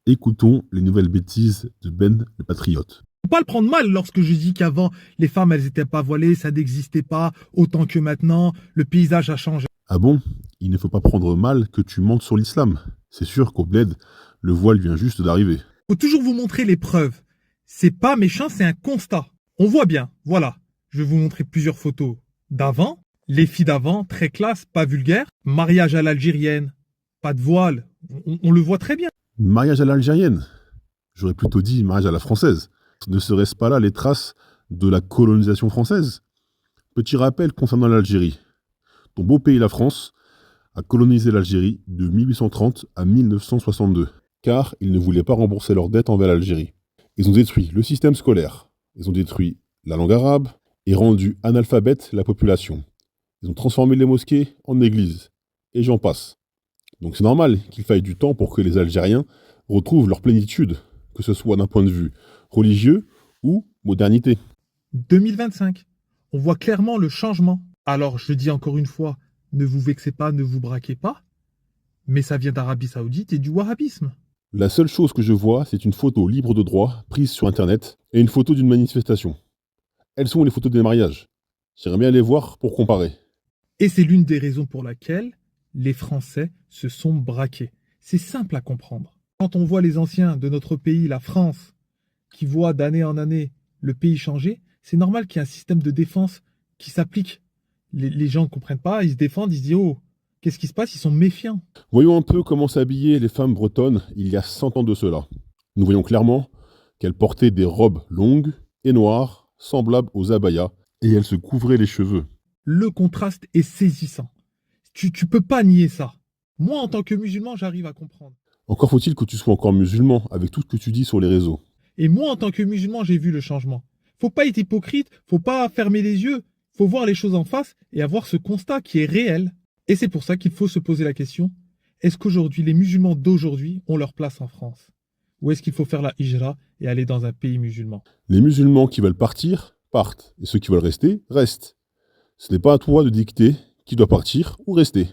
Écoutons les nouvelles bêtises de Ben le Patriote. Faut pas le prendre mal lorsque je dis qu'avant, les femmes, elles étaient pas voilées, ça n'existait pas autant que maintenant, le paysage a changé. Ah bon? Il ne faut pas prendre mal que tu mentes sur l'islam. C'est sûr qu'au bled, le voile vient juste d'arriver. Faut toujours vous montrer les preuves. C'est pas méchant, c'est un constat. On voit bien, voilà. Je vais vous montrer plusieurs photos d'avant. Les filles d'avant, très classe, pas vulgaire. Mariage à l'algérienne, pas de voile. On le voit très bien. Mariage à l'algérienne. J'aurais plutôt dit mariage à la française. Ne serait-ce pas là les traces de la colonisation française? Petit rappel concernant l'Algérie. Ton beau pays, la France, a colonisé l'Algérie de 1830 à 1962, car ils ne voulaient pas rembourser leurs dettes envers l'Algérie. Ils ont détruit le système scolaire, ils ont détruit la langue arabe et rendu analphabète la population. Ils ont transformé les mosquées en églises, et j'en passe. Donc c'est normal qu'il faille du temps pour que les Algériens retrouvent leur plénitude, que ce soit d'un point de vue religieux ou modernité. 2025. On voit clairement le changement. Alors, je dis encore une fois, ne vous vexez pas, ne vous braquez pas, mais ça vient d'Arabie Saoudite et du wahhabisme. La seule chose que je vois, c'est une photo libre de droit prise sur Internet et une photo d'une manifestation. Elles sont les photos des mariages. J'aimerais bien les voir pour comparer. Et c'est l'une des raisons pour laquelle les Français se sont braqués. C'est simple à comprendre. Quand on voit les anciens de notre pays, la France, qui voient d'année en année le pays changer, c'est normal qu'il y ait un système de défense qui s'applique. Les gens ne comprennent pas, ils se défendent, ils se disent oh, qu'est-ce qui se passe? Ils sont méfiants. Voyons un peu comment s'habillaient les femmes bretonnes il y a 100 ans de cela. Nous voyons clairement qu'elles portaient des robes longues et noires, semblables aux abayas, et elles se couvraient les cheveux. Le contraste est saisissant. Tu peux pas nier ça. Moi, en tant que musulman, j'arrive à comprendre. Encore faut-il que tu sois encore musulman avec tout ce que tu dis sur les réseaux. Et moi, en tant que musulman, j'ai vu le changement. Faut pas être hypocrite, faut pas fermer les yeux, faut voir les choses en face et avoir ce constat qui est réel. Et c'est pour ça qu'il faut se poser la question, est-ce qu'aujourd'hui, les musulmans d'aujourd'hui ont leur place en France? Ou est-ce qu'il faut faire la hijra et aller dans un pays musulman? Les musulmans qui veulent partir, partent, et ceux qui veulent rester, restent. Ce n'est pas à toi de dicter qui doit partir ou rester.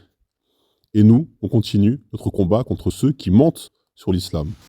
Et nous, on continue notre combat contre ceux qui mentent sur l'islam.